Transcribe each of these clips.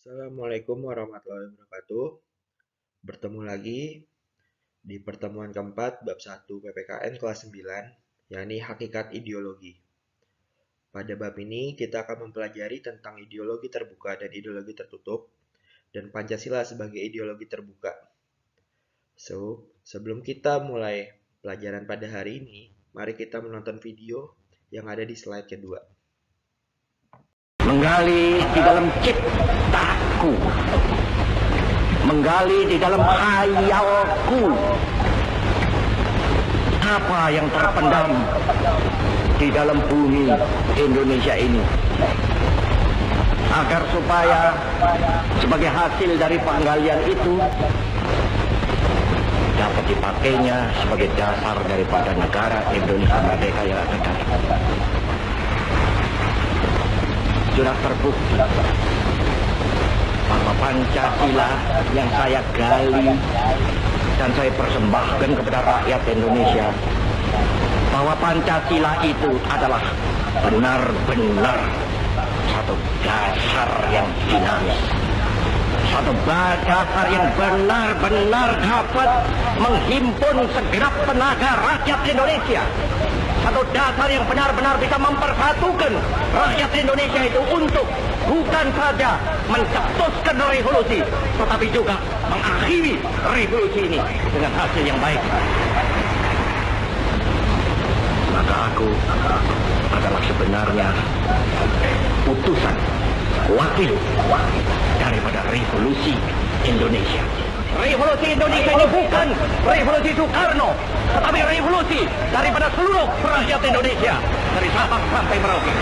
Assalamualaikum warahmatullahi wabarakatuh. Bertemu lagi di pertemuan keempat bab 1 PPKN kelas 9, yakni hakikat ideologi. Pada bab ini kita akan mempelajari tentang ideologi terbuka dan ideologi tertutup dan Pancasila sebagai ideologi terbuka. Sebelum kita mulai pelajaran pada hari ini, mari kita menonton video yang ada di slide kedua. Menggali di dalam ciptaku, menggali di dalam khayalku, apa yang terpendam di dalam bumi Indonesia ini, agar supaya sebagai hasil dari penggalian itu dapat dipakainya sebagai dasar daripada negara Indonesia merdeka yang akan datang. Sudah terbukti bahwa Pancasila yang saya gali dan saya persembahkan kepada rakyat Indonesia, bahwa Pancasila itu adalah benar-benar satu dasar yang dinamis, satu dasar yang benar-benar dapat menghimpun segenap tenaga rakyat Indonesia, satu dasar yang benar-benar bisa mempersatukan rakyat Indonesia itu untuk bukan saja mencetuskan revolusi, tetapi juga mengakhiri revolusi ini dengan hasil yang baik. Maka aku adalah sebenarnya utusan, wakil daripada revolusi Indonesia. Revolusi Indonesia ini bukan revolusi Soekarno, tetapi revolusi daripada seluruh rakyat Indonesia, dari Sabang sampai Merauke.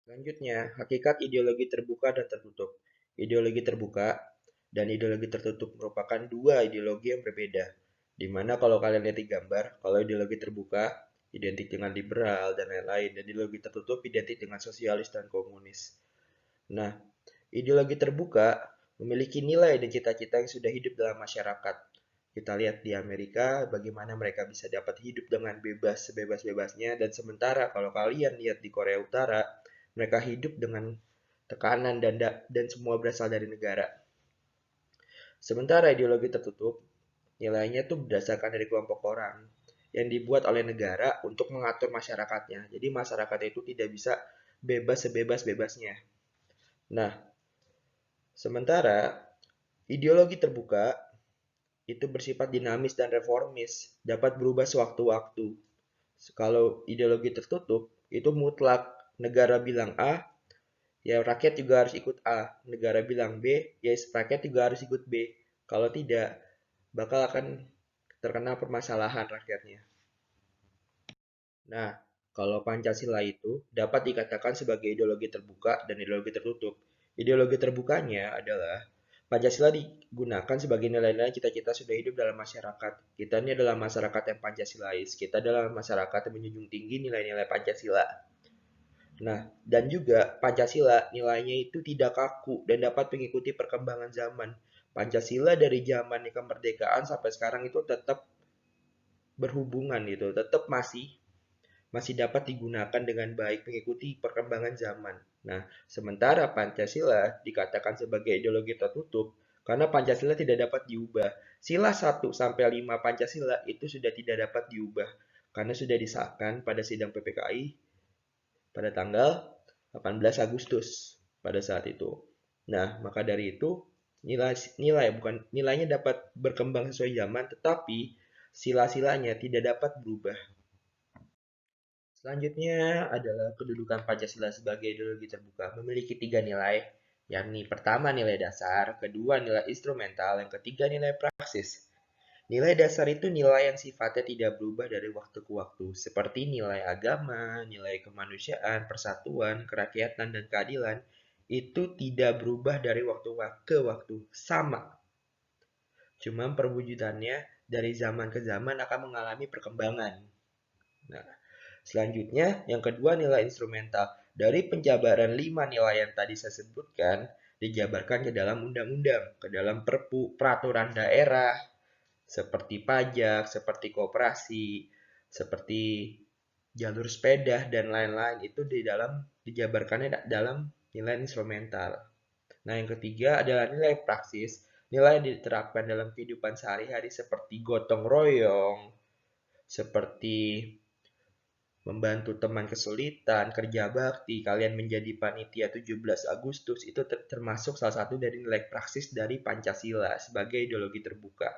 Selanjutnya, hakikat ideologi terbuka dan tertutup. Ideologi terbuka dan ideologi tertutup merupakan dua ideologi yang berbeda. Di mana kalau kalian lihat di gambar, kalau ideologi terbuka identik dengan liberal dan lain-lain, dan ideologi tertutup identik dengan sosialis dan komunis. Nah, ideologi terbuka memiliki nilai dan cita-cita yang sudah hidup dalam masyarakat. Kita lihat di Amerika bagaimana mereka bisa dapat hidup dengan bebas sebebas-bebasnya, dan sementara kalau kalian lihat di Korea Utara, mereka hidup dengan tekanan dan semua berasal dari negara. Sementara ideologi tertutup, nilainya tuh berdasarkan dari kelompok orang yang dibuat oleh negara untuk mengatur masyarakatnya. Jadi masyarakat itu tidak bisa bebas sebebas-bebasnya. Nah, sementara ideologi terbuka itu bersifat dinamis dan reformis, dapat berubah sewaktu-waktu. Kalau ideologi tertutup, itu mutlak. Negara bilang A, ya rakyat juga harus ikut A. Negara bilang B, ya rakyat juga harus ikut B. Kalau tidak, bakal akan terkena permasalahan rakyatnya. Nah, kalau Pancasila itu dapat dikatakan sebagai ideologi terbuka dan ideologi tertutup. Ideologi terbukanya adalah Pancasila digunakan sebagai nilai-nilai cita-cita sudah hidup dalam masyarakat. Kita ini adalah masyarakat yang Pancasilais. Kita adalah masyarakat yang menjunjung tinggi nilai-nilai Pancasila. Nah, dan juga Pancasila nilainya itu tidak kaku dan dapat mengikuti perkembangan zaman. Pancasila dari zaman kemerdekaan sampai sekarang itu tetap berhubungan gitu, tetap masih dapat digunakan dengan baik mengikuti perkembangan zaman. Nah, sementara Pancasila dikatakan sebagai ideologi tertutup karena Pancasila tidak dapat diubah. Sila 1 sampai 5 Pancasila itu sudah tidak dapat diubah karena sudah disahkan pada sidang PPKI pada tanggal 18 Agustus pada saat itu. Nah, maka dari itu nilainya dapat berkembang sesuai zaman, tetapi sila-silanya tidak dapat berubah. Selanjutnya adalah kedudukan Pancasila sebagai ideologi terbuka memiliki 3 nilai, yakni pertama nilai dasar, kedua nilai instrumental, yang ketiga nilai praksis. Nilai dasar itu nilai yang sifatnya tidak berubah dari waktu ke waktu, seperti nilai agama, nilai kemanusiaan, persatuan, kerakyatan, dan keadilan, itu tidak berubah dari waktu ke waktu, sama. Cuma perwujudannya dari zaman ke zaman akan mengalami perkembangan. Nah, selanjutnya, yang kedua nilai instrumental. Dari penjabaran 5 nilai yang tadi saya sebutkan, dijabarkan ke dalam undang-undang, ke dalam perpu, peraturan daerah, seperti pajak, seperti koperasi, seperti jalur sepeda, dan lain-lain. Itu dijabarkannya dalam nilai instrumental. Nah, yang ketiga adalah nilai praksis. Nilai yang diterapkan dalam kehidupan sehari-hari seperti gotong royong, seperti membantu teman kesulitan, kerja bakti, kalian menjadi panitia 17 Agustus, itu termasuk salah satu dari nilai praksis dari Pancasila sebagai ideologi terbuka.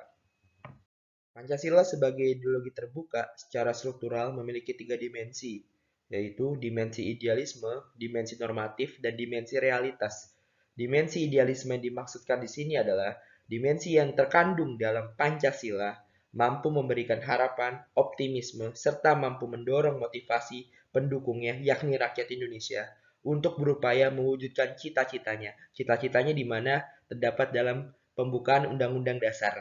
Pancasila sebagai ideologi terbuka secara struktural memiliki 3 dimensi, yaitu dimensi idealisme, dimensi normatif, dan dimensi realitas. Dimensi idealisme yang dimaksudkan di sini adalah dimensi yang terkandung dalam Pancasila, mampu memberikan harapan, optimisme, serta mampu mendorong motivasi pendukungnya, yakni rakyat Indonesia, untuk berupaya mewujudkan cita-citanya. Cita-citanya di mana terdapat dalam pembukaan Undang-Undang Dasar.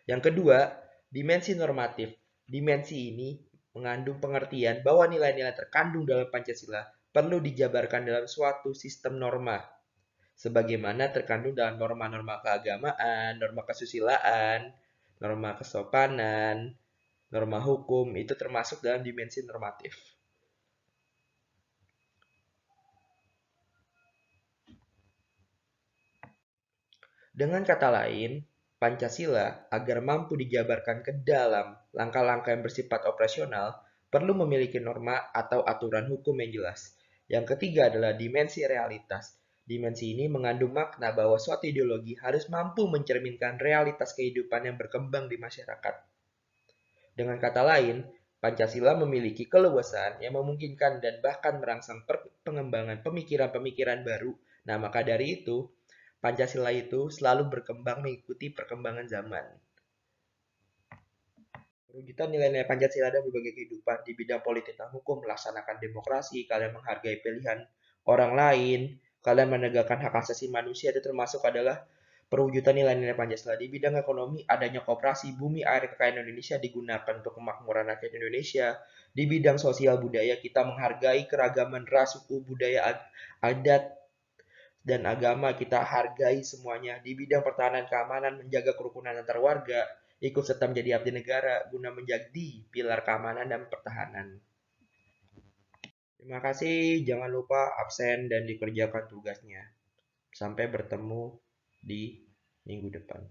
Yang kedua, dimensi normatif. Dimensi ini mengandung pengertian bahwa nilai-nilai terkandung dalam Pancasila perlu dijabarkan dalam suatu sistem norma, sebagaimana terkandung dalam norma-norma keagamaan, norma kesusilaan, norma kesopanan, norma hukum, itu termasuk dalam dimensi normatif. Dengan kata lain, Pancasila agar mampu dijabarkan ke dalam langkah-langkah yang bersifat operasional perlu memiliki norma atau aturan hukum yang jelas. Yang ketiga adalah dimensi realitas. Dimensi ini mengandung makna bahwa suatu ideologi harus mampu mencerminkan realitas kehidupan yang berkembang di masyarakat. Dengan kata lain, Pancasila memiliki keluasan yang memungkinkan dan bahkan merangsang pengembangan pemikiran-pemikiran baru. Nah, maka dari itu, Pancasila itu selalu berkembang mengikuti perkembangan zaman. Perwujudan nilai-nilai Pancasila ada berbagai kehidupan di bidang politik dan hukum, melaksanakan demokrasi, kalian menghargai pilihan orang lain, kalian menegakkan hak asasi manusia, itu termasuk adalah perwujudan nilai-nilai Pancasila. Di bidang ekonomi, adanya koperasi, bumi, air, kekayaan Indonesia digunakan untuk kemakmuran rakyat Indonesia. Di bidang sosial budaya, kita menghargai keragaman ras, suku, budaya, adat, dan agama, kita hargai semuanya. Di bidang pertahanan keamanan, menjaga kerukunan antar warga, ikut serta menjadi abdi negara guna menjadi pilar keamanan dan pertahanan. Terima kasih, jangan lupa absen dan dikerjakan tugasnya. Sampai bertemu di minggu depan.